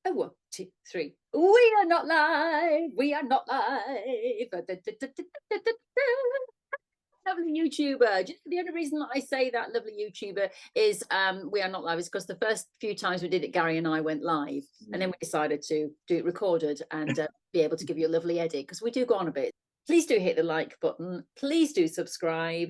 Oh, 1, 2, 3. We are not live. We are not live. Lovely YouTuber. The only reason that I say that lovely YouTuber is we are not live is because the first few times we did it, Gary and I went live, and then we decided to do it recorded and be able to give you a lovely edit, because we do go on a bit. Please do hit the like button. Please do subscribe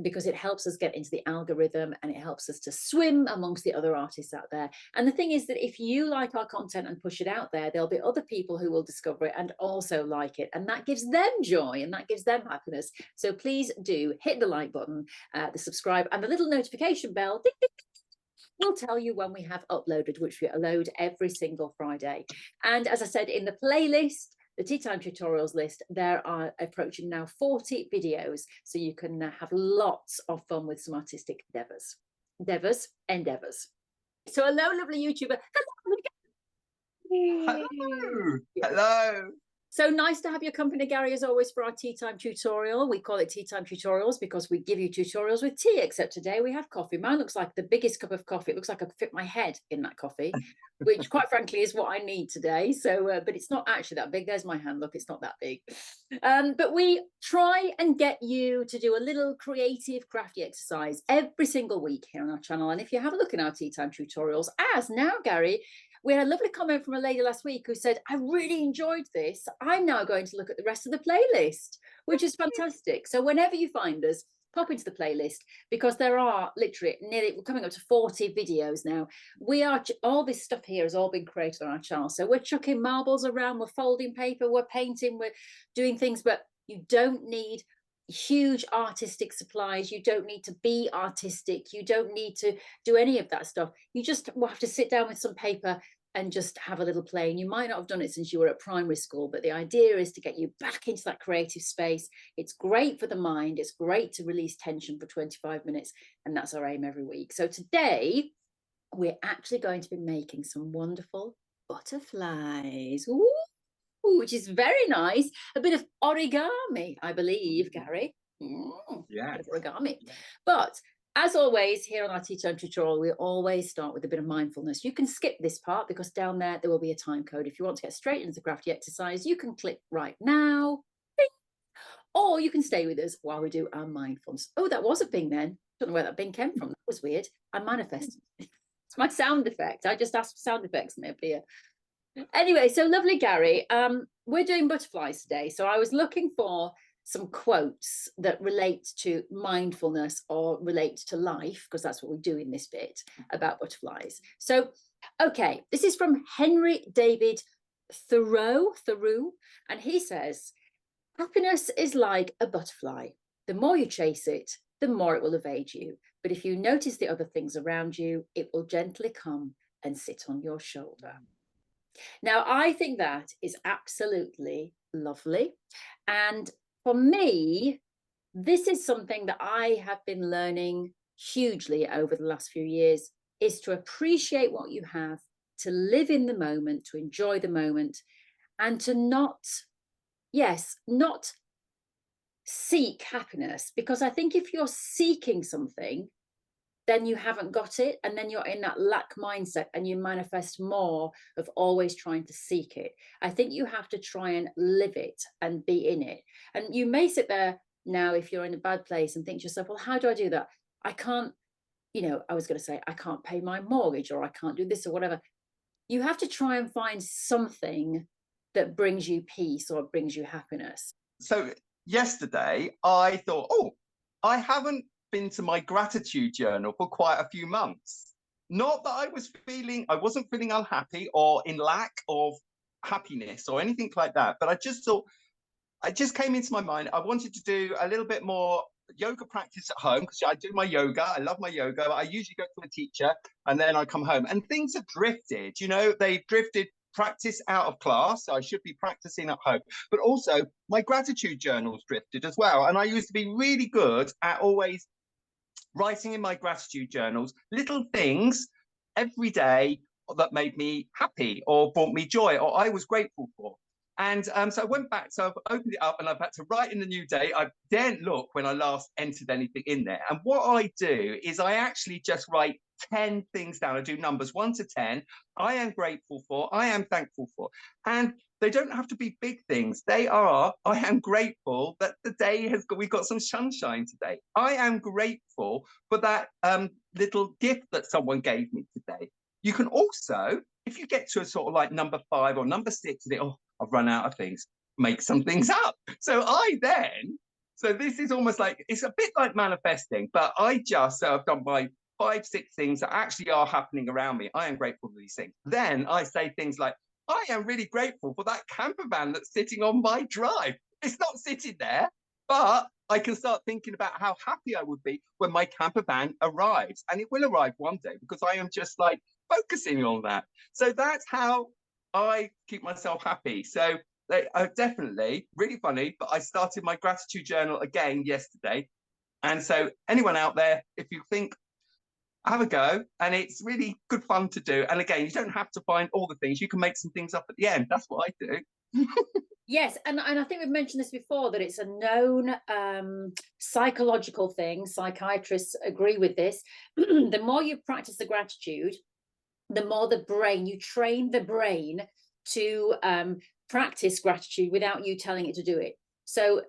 because it helps us get into the algorithm and it helps us to swim amongst the other artists out there. And the thing is that if you like our content and push it out there, there'll be other people who will discover it and also like it. And that gives them joy and that gives them happiness. So please do hit the like button, the subscribe, and the little notification bell. Ding, ding, will tell you when we have uploaded, which we upload every single Friday. And as I said, in the playlist, the Tea Time Tutorials list, there are approaching now 40 videos, so you can have lots of fun with some artistic endeavours. So hello, lovely YouTuber. Hello. Hello. So nice to have your company, Gary, as always, for our Tea Time tutorial. We call it Tea Time Tutorials because we give you tutorials with tea, except today we have coffee. Mine looks like the biggest cup of coffee. It looks like I could fit my head in that coffee, which quite frankly is what I need today. So, but it's not actually that big. There's my hand. Look, it's not that big. But we try and get you to do a little creative, crafty exercise every single week here on our channel. And if you have a look in our Tea Time Tutorials, as now, Gary, we had a lovely comment from a lady last week who said, I really enjoyed this. I'm now going to look at the rest of the playlist, which is fantastic. So whenever you find us, pop into the playlist, because there are literally we're coming up to 40 videos now. All this stuff here has all been created on our channel. So we're chucking marbles around, we're folding paper, we're painting, we're doing things, but you don't need huge artistic supplies. You don't need to be artistic. You don't need to do any of that stuff. You just will have to sit down with some paper and just have a little play. And you might not have done it since you were at primary school, but the idea is to get you back into that creative space. It's great for the mind. It's great to release tension for 25 minutes. And that's our aim every week. So today we're actually going to be making some wonderful butterflies. Ooh, which is very nice. A bit of origami, I believe, Gary. Yeah. Origami. But as always, here on our Tea Time tutorial, we always start with a bit of mindfulness. You can skip this part because down there will be a time code. If you want to get straight into the crafty exercise, you can click right now. Bing. Or you can stay with us while we do our mindfulness. Oh, that was a bing then. Don't know where that bing came from. That was weird. I manifested. It's my sound effect. I just asked for sound effects and they appear. Anyway, so lovely, Gary. We're doing butterflies today. So I was looking for some quotes that relate to mindfulness or relate to life, because that's what we do in this bit about butterflies. So, okay, this is from Henry David Thoreau, and he says, happiness is like a butterfly. The more you chase it, the more it will evade you. But if you notice the other things around you, it will gently come and sit on your shoulder. Now, I think that is absolutely lovely. And for me, this is something that I have been learning hugely over the last few years, is to appreciate what you have, to live in the moment, to enjoy the moment, and to not seek happiness. Because I think if you're seeking something, then you haven't got it, and then you're in that lack mindset and you manifest more of always trying to seek it. I think you have to try and live it and be in it. And you may sit there now, if you're in a bad place, and think to yourself, well, how do I do that? I can't, I was going to say, I can't pay my mortgage, or I can't do this or whatever. You have to try and find something that brings you peace or brings you happiness. So yesterday I thought, oh, I haven't been to my gratitude journal for quite a few months. Not that I wasn't feeling unhappy or in lack of happiness or anything like that, but I just thought, it just came into my mind, I wanted to do a little bit more yoga practice at home, because I do my yoga. I love my yoga. I usually go to a teacher and then I come home, and things have drifted, they've drifted. Practice out of class, so I should be practicing at home, but also my gratitude journals drifted as well. And I used to be really good at always writing in my gratitude journals little things every day that made me happy or brought me joy or I was grateful for. And so I went back, so I've opened it up and I've had to write in the new day. I daren't look when I last entered anything in there. And what I do is I actually just write 10 things down. I do numbers 1 to 10. I am grateful for, I am thankful for. And they don't have to be big things. They are, I am grateful that the day we've got some sunshine today. I am grateful for that little gift that someone gave me today. You can also, if you get to a sort of like number 5 or number 6, and I've run out of things, make some things up. So this is almost like, it's a bit like manifesting, but I've done my 5, 6 things that actually are happening around me. I am grateful for these things. Then I say things like, I am really grateful for that camper van that's sitting on my drive. It's not sitting there, but I can start thinking about how happy I would be when my camper van arrives. And it will arrive one day because I am just like focusing on that. So that's how I keep myself happy. So they are definitely really funny, but I started my gratitude journal again yesterday. And so anyone out there, if you think, have a go, and it's really good fun to do. And again, you don't have to find all the things. You can make some things up at the end. That's what I do. Yes, and I think we've mentioned this before, that it's a known psychological thing. Psychiatrists agree with this. The more you practice the gratitude, the more you train the brain to practice gratitude without you telling it to do it. So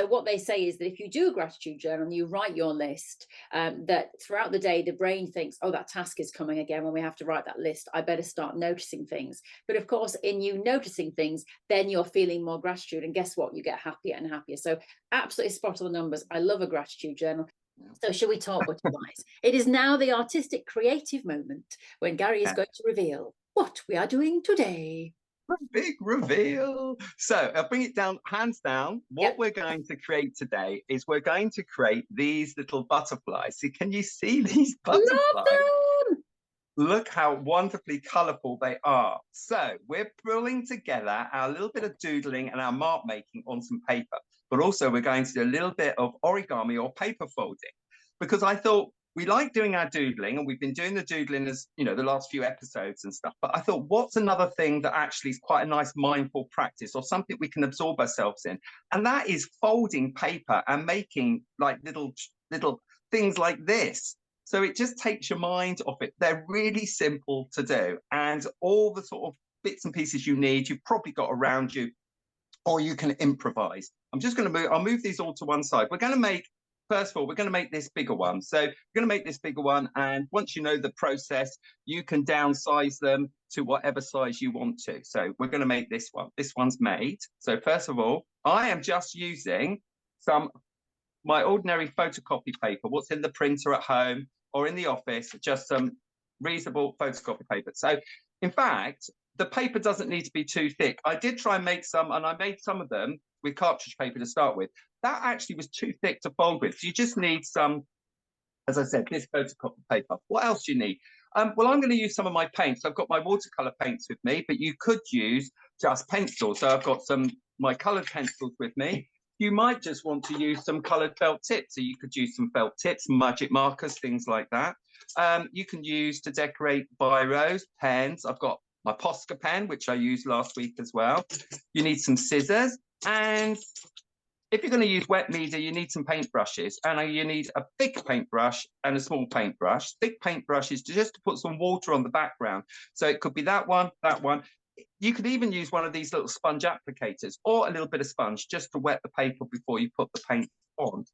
what they say is that if you do a gratitude journal and you write your list, that throughout the day, the brain thinks, oh, that task is coming again when we have to write that list. I better start noticing things. But of course, in you noticing things, then you're feeling more gratitude. And guess what? You get happier and happier. So absolutely spot on the numbers. I love a gratitude journal. So shall we talk butterflies? It is now the artistic creative moment when Gary is going to reveal what we are doing today. Big reveal. So I'll bring it down, hands down. What we're going to create today is we're going to create these little butterflies. So can you see these butterflies? Love them! Look how wonderfully colourful they are. So we're pulling together our little bit of doodling and our mark making on some paper, but also we're going to do a little bit of origami or paper folding, because I thought we like doing our doodling, and we've been doing the doodling as, you know, the last few episodes and stuff. But I thought, what's another thing that actually is quite a nice mindful practice, or something we can absorb ourselves in? And that is folding paper and making like little things like this. So it just takes your mind off it. They're really simple to do, and all the sort of bits and pieces you need, you've probably got around you, or you can improvise. I'm just going to move. I'll move these all to one side. We're going to make, first of all, we're going to make this bigger one. So we're going to make this bigger one. And once you know the process, you can downsize them to whatever size you want to. So we're going to make this one. This one's made. So first of all, I am just using my ordinary photocopy paper, what's in the printer at home or in the office, just some reasonable photocopy paper. So in fact, the paper doesn't need to be too thick. I did try and make some, and I made some of them with cartridge paper to start with. That actually was too thick to fold with. So you just need some, as I said, this photocopy paper. What else do you need? Well, I'm going to use some of my paints. I've got my watercolor paints with me, but you could use just pencils. So I've got my colored pencils with me. You might just want to use some colored felt tips. So you could use some felt tips, magic markers, things like that. You can use to decorate biros, pens. I've got my Posca pen, which I used last week as well. You need some scissors, and if you're going to use wet media, you need some paintbrushes, and you need a thick paintbrush and a small paintbrush. Thick paintbrush is just to put some water on the background. So it could be that one, that one. You could even use one of these little sponge applicators, or a little bit of sponge just to wet the paper before you put the paint on.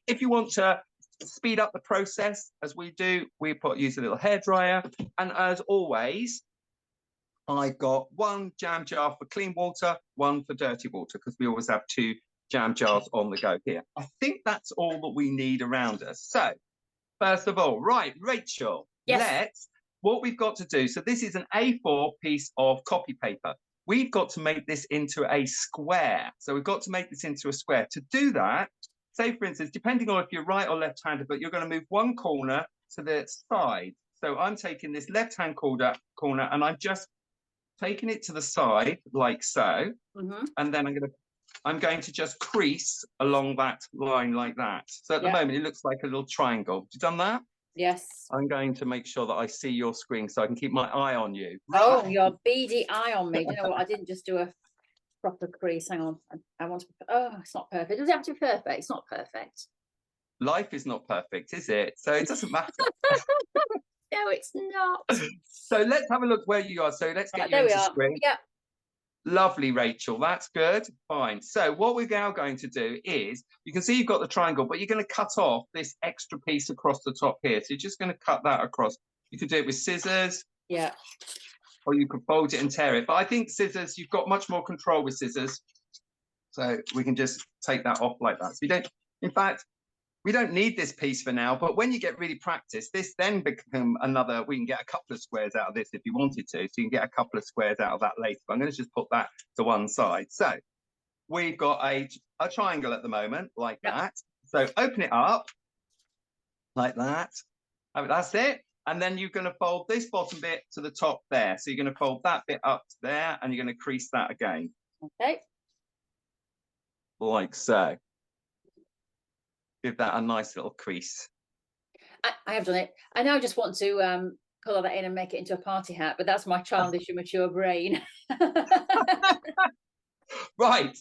If you want to speed up the process, as we do, use a little hairdryer. And as always, I've got one jam jar for clean water, one for dirty water, because we always have 2 jam jars on the go here. I think that's all that we need around us. So first of all, right, Rachel, Yes. what we've got to do, so this is an A4 piece of copy paper. We've got to make this into a square. So we've got to make this into a square. To do that, say for instance, depending on if you're right or left-handed, but you're going to move one corner to the side. So I'm taking this left-hand corner and I'm just taking it to the side like so. And then I'm going to just crease along that line like that. So at the moment, it looks like a little triangle. Have you done that? Yes. I'm going to make sure that I see your screen so I can keep my eye on you. Oh, your beady eye on me. Do you know what? I didn't just do a proper crease. Hang on. I want to. Oh, it's not perfect. Does it have to be perfect? It's not perfect. Life is not perfect, is it? So it doesn't matter. No, it's not. So let's have a look where you are. So let's get Right, you there we into are. screen. Yeah. Lovely, Rachel. That's good. Fine. So what we're now going to do is, you can see you've got the triangle, but you're going to cut off this extra piece across the top here. So you're just going to cut that across. You could do it with scissors. Yeah. Or you could fold it and tear it. But I think scissors, you've got much more control with scissors. So we can just take that off like that. So you don't, in fact, we don't need this piece for now, but when you get really practiced, this then become another, we can get a couple of squares out of this if you wanted to. So you can get a couple of squares out of that later. But I'm going to just put that to one side. So we've got a triangle at the moment, like that. So open it up, like that. That's it. And then you're going to fold this bottom bit to the top there. So you're going to fold that bit up to there, and you're going to crease that again. Okay. Like so. Give that a nice little crease. I have done it. I now just want to colour that in and make it into a party hat, but that's my childish and mature brain. Right.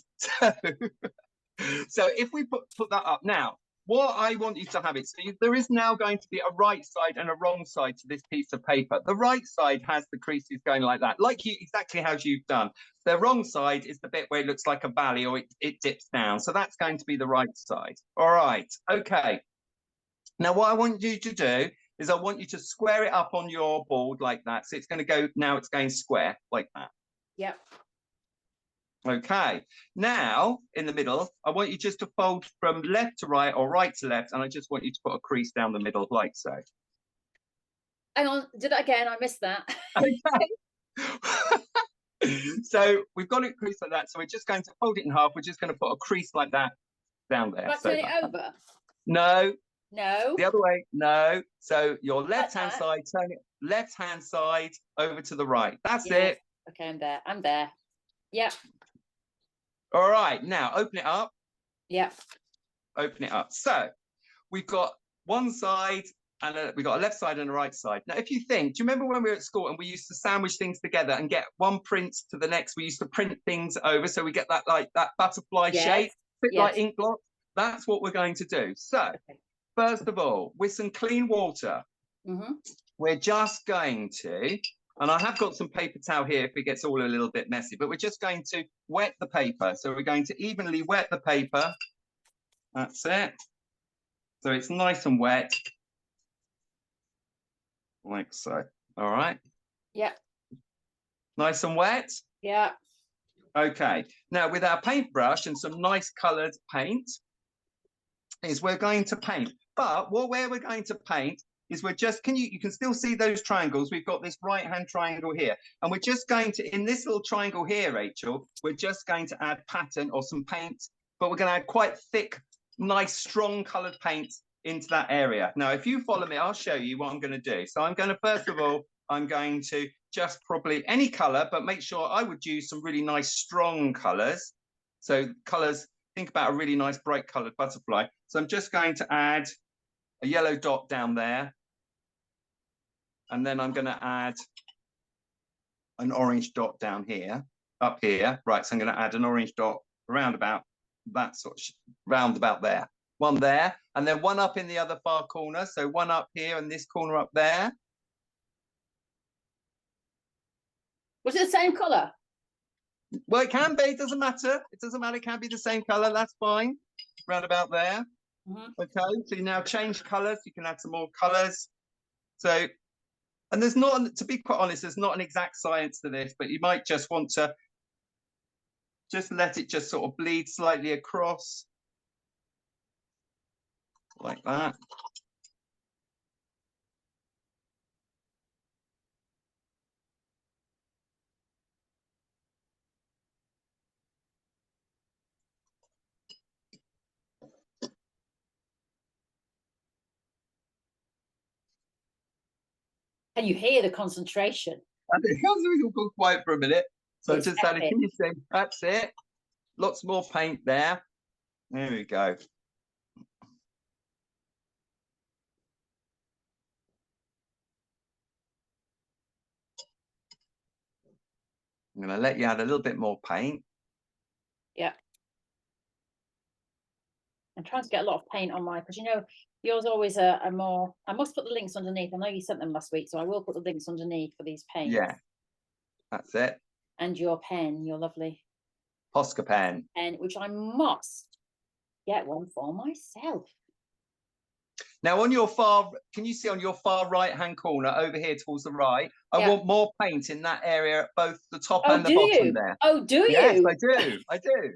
So if we put that up now, what I want you to have it, so there is now going to be a right side and a wrong side to this piece of paper. The right side has the creases going like that, like you, exactly as you've done. The wrong side is the bit where it looks like a valley or it dips down. So that's going to be the right side. All right. Okay. Now, what I want you to do is I want you to square it up on your board like that. So it's going to go, now it's going square like that. Yep. Okay, now in the middle, I want you just to fold from left to right or right to left, and I just want you to put a crease down the middle like so. Hang on, did that again? I missed that. Okay. So we've got it creased like that, so we're just going to fold it in half. We're just going to put a crease like that down there. But turn it over? No. No. The other way? No. So your left-hand side, turn it left-hand side over to the right. That's it. Okay, I'm there. I'm there. Yep. All right, now open it up. Yep. Open it up. So we've got one side and we've got a left side and a right side. Now, if you think, do you remember when we were at school and we used to sandwich things together and get one print to the next? We used to print things over so we get that like that butterfly shape, bit like ink blot. That's what we're going to do. So first of all, with some clean water, we're just going to, and I have got some paper towel here if it gets all a little bit messy, but we're just going to wet the paper. So we're going to evenly wet the paper. That's it. So it's nice and wet. Like so. All right. Yeah. Nice and wet. Yeah. Okay. Now with our paintbrush and some nice coloured paint, is we're going to paint. But where we're going to paint is we're just, you can still see those triangles. We've got this right-hand triangle here. And we're just going to, in this little triangle here, Rachel, we're just going to add pattern or some paint, but we're going to add quite thick, nice, strong coloured paint into that area. Now, if you follow me, I'll show you what I'm going to do. So I'm going to, first of all, I'm going to just probably any colour, but make sure I would use some really nice, strong colours. So colours, think about a really nice, bright coloured butterfly. So I'm just going to add a yellow dot down there. And then I'm going to add an orange dot down here, up here. Right, so I'm going to add an orange dot around about that sort of, round about there. One there, and then one up in the other far corner. So one up here and this corner up there. Was it the same colour? Well, it can be, it doesn't matter. It doesn't matter, it can be the same colour, that's fine. Round about there. Okay, so you now change colours, you can add some more colours. So, and there's not, to be quite honest, there's not an exact science to this, but you might just want to just let it just sort of bleed slightly across. Like that. Can you hear the concentration? We'll go quiet for a minute. So It's just added, can you see? That's it. Lots more paint there. There we go. I'm going to let you add a little bit more paint. Yeah. I'm trying to get a lot of paint on my, because you know, Yours always a more. I must put the links underneath. I know you sent them last week, so I will put the links underneath for these paints. Yeah, that's it. And your pen, your lovely Posca pen. pen, which I must get one for myself. Now on your far, can you see on your far right hand corner over here towards the right? I want more paint in that area, both the top and the bottom there. Oh, do you? Yes, I do. I do.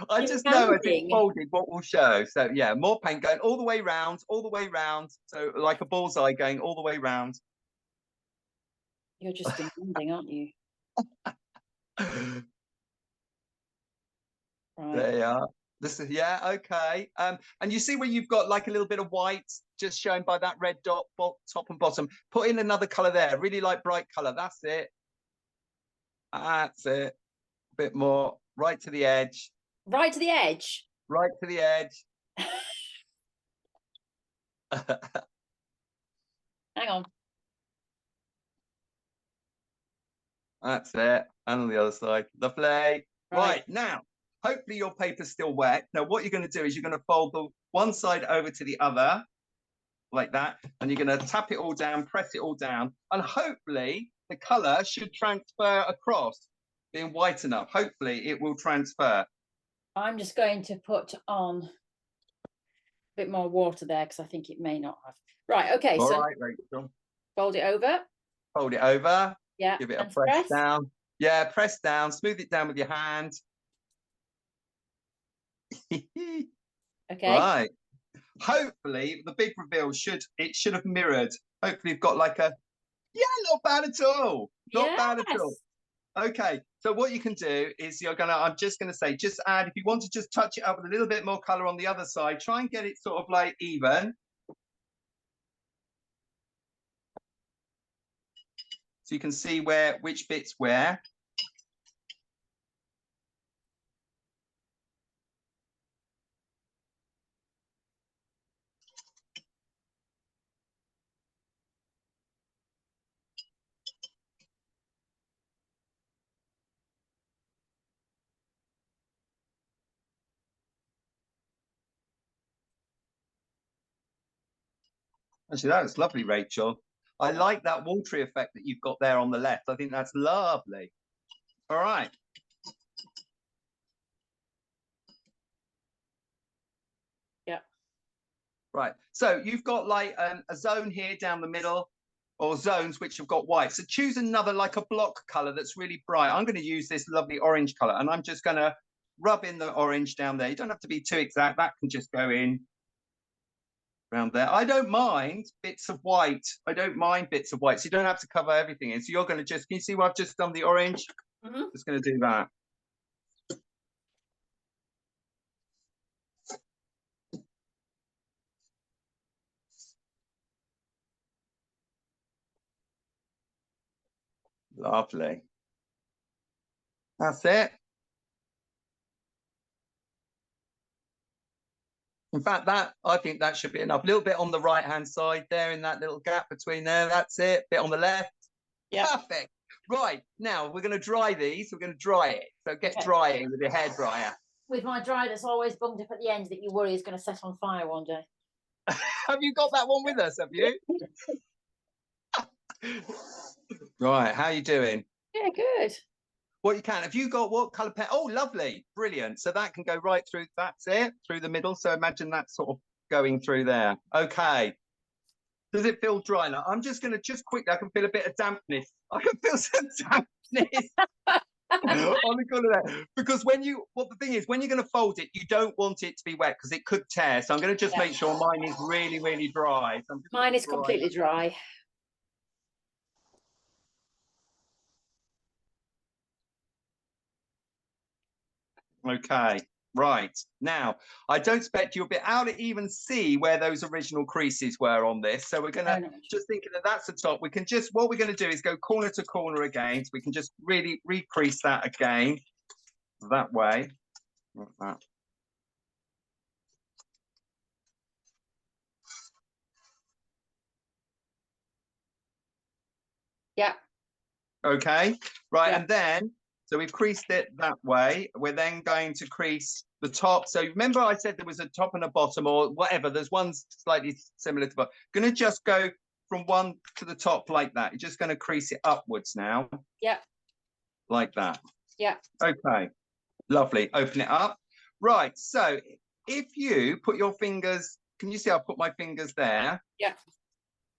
I just know as it's folded what will show. So yeah, more paint going all the way round, all the way round. So like a bullseye going all the way round. You're just demanding, aren't you? Right. There you are. This is, yeah, okay. And you see where you've got like a little bit of white just shown by that red dot, top and bottom. Put in another color there, really like bright color. That's it. That's it. A bit more, right to the edge. Right to the edge. Right to the edge. Hang on. That's it. And on the other side, lovely. Right, now, hopefully your paper's still wet. Now, what you're going to do is you're going to fold the one side over to the other, like that, and you're going to tap it all down, press it all down, and hopefully the color should transfer across, being white enough. Hopefully it will transfer. I'm just going to put on a bit more water there because I think it may not have. Right, okay. All so right, Rachel. Fold it over. Fold it over. Yeah. Give it a press down. Yeah, press down. Smooth it down with your hand. Okay. Right. Hopefully the big reveal should have mirrored. Hopefully you've got like a, yeah, not bad at all. Not bad at all. Okay, so what you can do is I'm just gonna say, just add, if you want to just touch it up with a little bit more color on the other side, try and get it sort of like even. So you can see which bit's where. Actually, that was lovely, Rachel. I like that watery effect that you've got there on the left. I think that's lovely. All right. Yeah. Right. So you've got like a zone here down the middle, or zones which have got white. So choose another, like a block color that's really bright. I'm going to use this lovely orange color, and I'm just going to rub in the orange down there. You don't have to be too exact. That can just go in around there. I don't mind bits of white. I don't mind bits of white. So you don't have to cover everything in. So you're going to just, can you see what I've just done the orange? Just going to do that. Lovely. That's it. In fact, I think that should be enough. A little bit on the right-hand side there in that little gap between there. That's it. Bit on the left. Yeah. Perfect. Right. Now, we're going to dry these. We're going to dry it. So get drying with your hairdryer. With my dryer that's always bunged up at the end that you worry is going to set on fire one day. Have you got that one with us, have you? Right. How are you doing? Yeah, good. What you can. Have you got what colour pen? Oh, lovely. Brilliant. So that can go right through. That's it. Through the middle. So imagine that sort of going through there. Okay. Does it feel dry now? I'm just going to quickly, I can feel a bit of dampness. I can feel some dampness on the corner there. Because the thing is, when you're going to fold it, you don't want it to be wet because it could tear. So I'm going to just make sure mine is really, really dry. So mine is completely dry. Okay, right. Now, I don't expect you'll be able to even see where those original creases were on this. So we're going to, just thinking that that's the top, we can just, what we're going to do is go corner to corner again. So we can just really recrease that again, that way. Like that. Yeah. Okay, right. And then, So we've creased it that way. We're then going to crease the top. So remember I said there was a top and a bottom or whatever. There's one slightly similar to bottom. Going to just go from one to the top like that. You're just going to crease it upwards now. Yeah. Like that. Yeah. Okay. Lovely. Open it up. Right. So if you put your fingers, can you see I've put my fingers there? Yeah.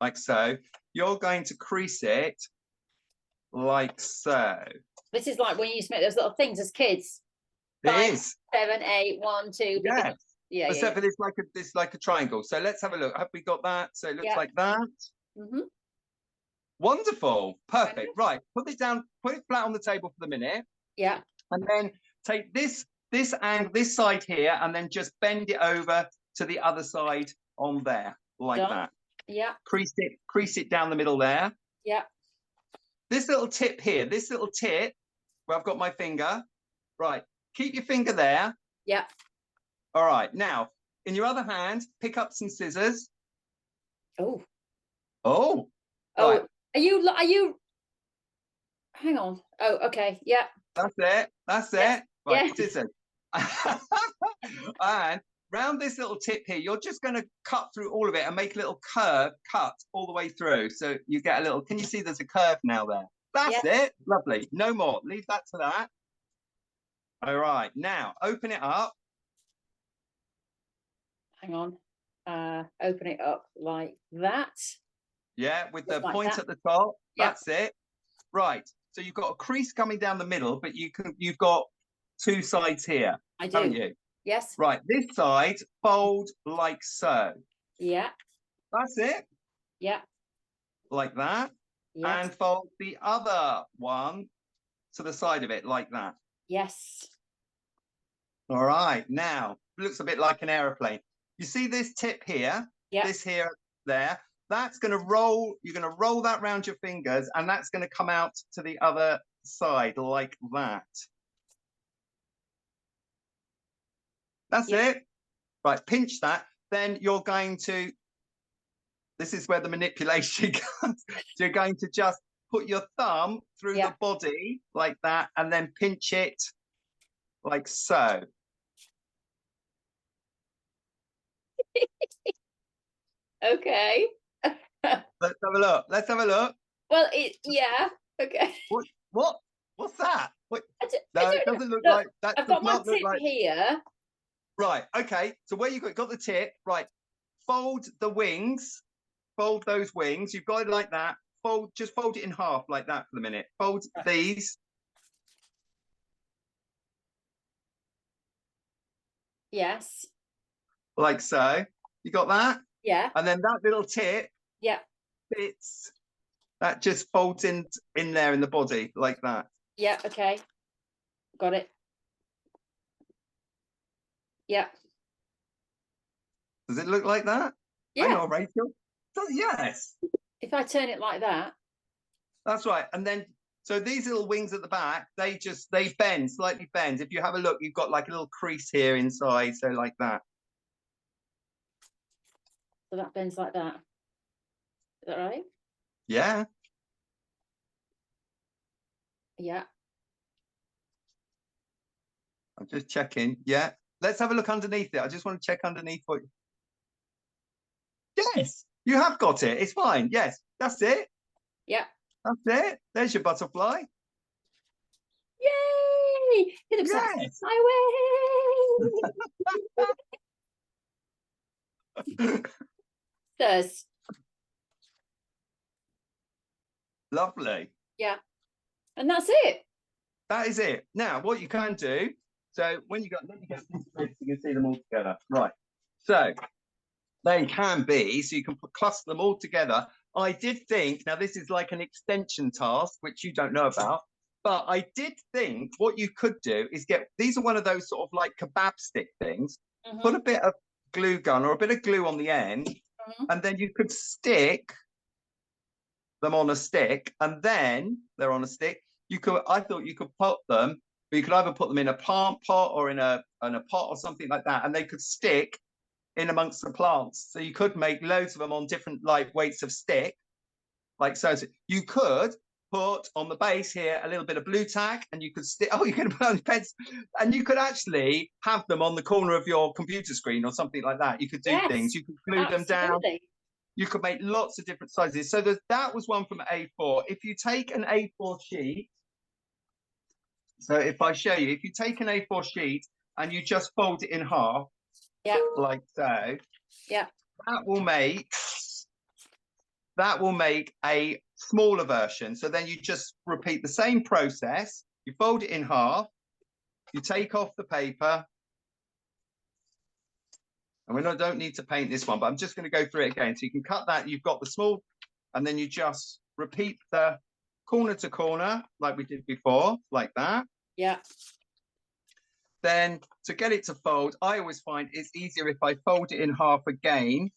Like so. You're going to crease it like so. This is like when you used to make those little things as kids. It 5, is. 7, 8, 1, 2. Yeah. Yeah. Except for this like a triangle. So let's have a look. Have we got that? So it looks like that. Wonderful. Perfect. Right. Put it down, put it flat on the table for the minute. Yeah. And then take this and this side here and then just bend it over to the other side on there. Like that. Yeah. Crease it down the middle there. Yeah. This little tip here, where I've got my finger. Right. Keep your finger there. Yeah. All right. Now, in your other hand, pick up some scissors. Oh. Oh. Oh. Right. Are you? Hang on. Oh, okay. Yeah. That's it. That's it. Right. Yeah. Scissors. And round this little tip here, you're just going to cut through all of it and make a little curve cut all the way through. So you get a little, can you see there's a curve now there? That's it. Lovely. No more. Leave that to that. All right. Now open it up. Hang on. Open it up like that. Yeah, with the point at the top. Yeah. That's it. Right. So you've got a crease coming down the middle, but you've got two sides here. I do. Haven't you? Yes. Right. This side fold like so. Yeah. That's it. Yeah. Like that. Yes. And fold the other one to the side of it like that. Yes. All right. Now, it looks a bit like an aeroplane. You see this tip here? Yeah. This here, there. That's going to roll. You're going to roll that round your fingers, and that's going to come out to the other side like that. That's it. Right. Pinch that. Then you're going to, this is where the manipulation comes. You're going to just put your thumb through the body like that, and then pinch it like so. Okay. Let's have a look. Let's have a look. Well, yeah. Okay. What's that? What? No, it doesn't look like that. I've got my tip here. Right. Okay. So where you got the tip? Right. Fold the wings. Fold those wings. You've got it like that. Just fold it in half like that for the minute. Fold these. Yes. Like so. You got that? Yeah. And then that little tip. Yeah. Fits. That just folds in there in the body like that. Yeah. Okay. Got it. Yeah. Does it look like that? Yeah. I know, Rachel. Yes. If I turn it like that. That's right. And then, so these little wings at the back, they bend, slightly bend. If you have a look, you've got like a little crease here inside. So like that. So that bends like that. Is that right? Yeah. Yeah. I'm just checking. Yeah. Let's have a look underneath it. I just want to check underneath what. Yes, you have got it. It's fine. Yes, that's it. Yeah. That's it. There's your butterfly. Yay! It looks like highway. Does. Lovely. Yeah. And that's it. That is it. Now, what you can do, so when you got, let me get this so you can see them all together. Right. So they can be, so you can cluster them all together. I did think, now this is like an extension task, which you don't know about, but I did think what you could do is these are one of those sort of like kebab stick things, put a bit of glue gun or a bit of glue on the end, and then you could stick them on a stick, and then they're on a stick. I thought you could put them, but you could either put them in a plant pot or in a pot or something like that, and they could stick in amongst the plants. So you could make loads of them on different like weights of stick, like so. You could put on the base here a little bit of blue tack, and you could stick, oh, you can put on pens, and you could actually have them on the corner of your computer screen or something like that. You could do things, Yes, you could glue them down. absolutely. You could make lots of different sizes. So that was one from A4. If you take an A4 sheet, so if I show you, if you take an A4 sheet and you just fold it in half, like so, that will make a smaller version. So then you just repeat the same process. You fold it in half, you take off the paper, and we don't need to paint this one, but I'm just going to go through it again. So you can cut that, you've got the small, and then you just repeat the corner to corner like we did before, like that. Yeah. Then to get it to fold, I always find it's easier if I fold it in half again,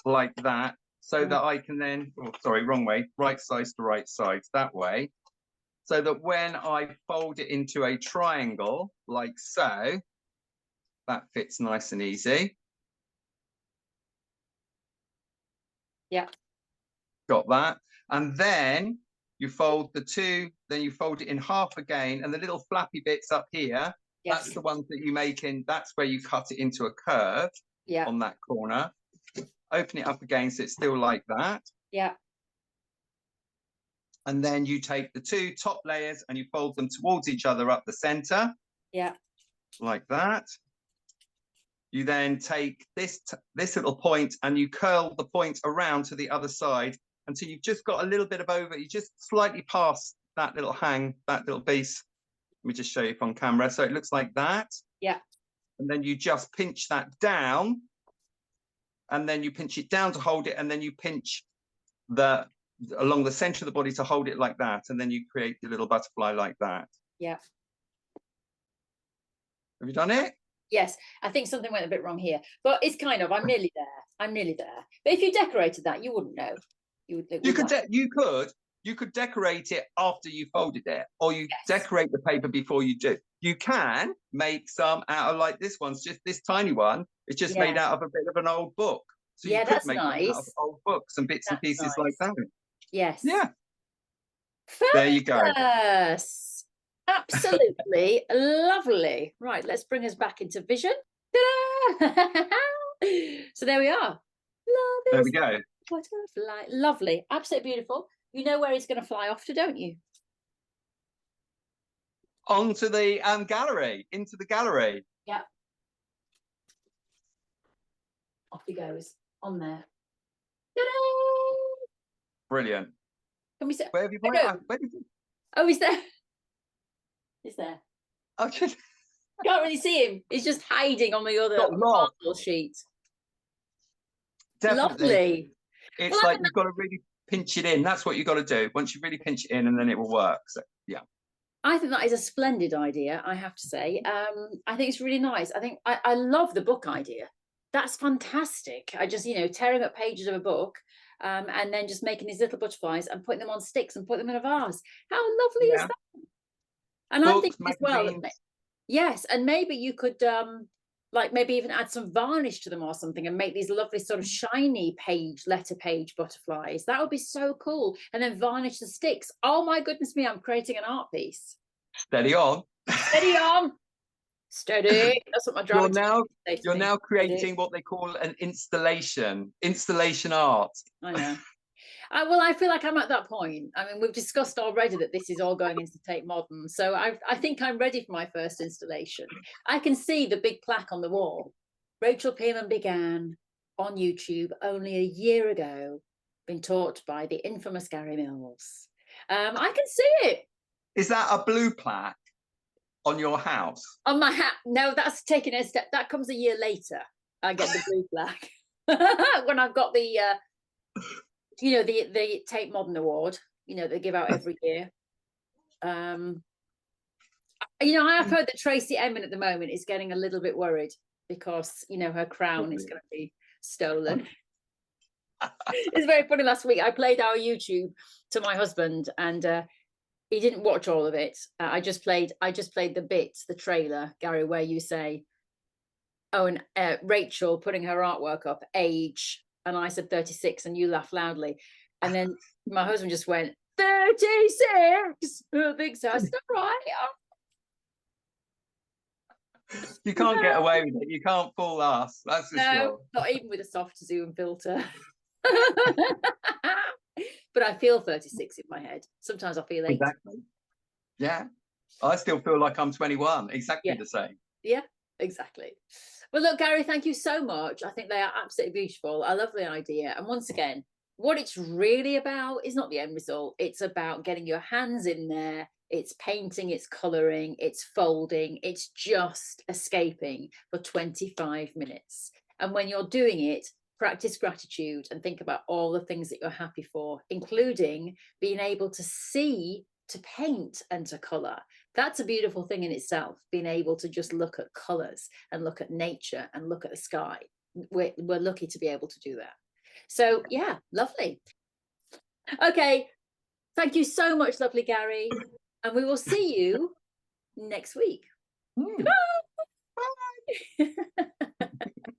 like that, so that I can then, oh, sorry, wrong way, right sides to right sides, that way. So that when I fold it into a triangle, like so, that fits nice and easy. Yeah. Got that. And then you fold the two, then you fold it in half again, and the little flappy bits up here, that's the ones that you make in, that's where you cut it into a curve on that corner. Open it up again so it's still like that. Yeah. And then you take the two top layers and you fold them towards each other up the center. Yeah. Like that. You then take this little point and you curl the point around to the other side until you've just got a little bit of over, you just slightly past that little hang, that little piece. Let me just show you on camera. So it looks like that. Yeah. And then you just pinch that down, and then you pinch it down to hold it, and then you pinch along the center of the body to hold it like that, and then you create the little butterfly like that. Yeah. Have you done it? Yes, I think something went a bit wrong here, but it's kind of, I'm nearly there. I'm nearly there. But if you decorated that, you wouldn't know. You could decorate it after you folded it, or you decorate the paper before you do. You can make some out of, like this one's just this tiny one. It's just made out of a bit of an old book. So you could make nice. Out of old books and bits and pieces like that. Yes. Yeah. Fabulous. There you go. Absolutely lovely. Right, let's bring us back into vision. So there we are. There we go. Butterfly. Lovely. Absolutely beautiful. You know where he's going to fly off to, don't you? Onto the gallery, into the gallery. Yeah. Off he goes, on there. Brilliant. Can we say? Where have you put it? Oh, he's there. He's there. Okay. Can't really see him. He's just hiding on the other marble sheet. Definitely. Lovely. It's like you've got to really pinch it in. That's what you've got to do. Once you really pinch it in, and then it will work. So, yeah. I think that is a splendid idea, I have to say. I think it's really nice. I think I love the book idea. That's fantastic. I just, tearing up pages of a book and then just making these little butterflies and putting them on sticks and put them in a vase. How lovely is that? And I'm thinking as well, yes, and maybe you could maybe even add some varnish to them or something and make these lovely sort of shiny letter page butterflies. That would be so cool. And then varnish the sticks. Oh my goodness me, I'm creating an art piece. Steady on. Steady on. Steady. That's what my drama You're now creating what they call an installation art. I know. Well, I feel like I'm at that point. I mean, we've discussed already that this is all going into Tate Modern. So I think I'm ready for my first installation. I can see the big plaque on the wall. Rachel Pearman began on YouTube only a year ago, been taught by the infamous Gary Mills. I can see it. Is that a blue plaque on your house? On my hat? No, that's taking a step. That comes a year later. I get the blue plaque. When I've got the... the Tate Modern Award, they give out every year. I have heard that Tracy Emin at the moment is getting a little bit worried because, her crown is going to be stolen. It's very funny. Last week I played our YouTube to my husband and he didn't watch all of it. I just played the trailer, Gary, where you say, oh, and Rachel putting her artwork up, age, and I said 36 and you laughed loudly. And then my husband just went, 36. I think so. I said, all right. You can't get away with it. You can't fool us. That's for No, sure. not even with a soft zoom filter. But I feel 36 in my head. Sometimes I feel 8. Exactly. Yeah. I still feel like I'm 21. Exactly Yeah. the same. Yeah, exactly. Well, look, Gary, thank you so much. I think they are absolutely beautiful. I love the idea. And once again, what it's really about is not the end result. It's about getting your hands in there. It's painting, it's colouring, it's folding, it's just escaping for 25 minutes. And when you're doing it, practice gratitude and think about all the things that you're happy for, including being able to see, to paint and to colour. That's a beautiful thing in itself, being able to just look at colours and look at nature and look at the sky. We're lucky to be able to do that. So yeah, lovely. Okay, thank you so much, lovely Gary. And we will see you next week. Mm. Bye.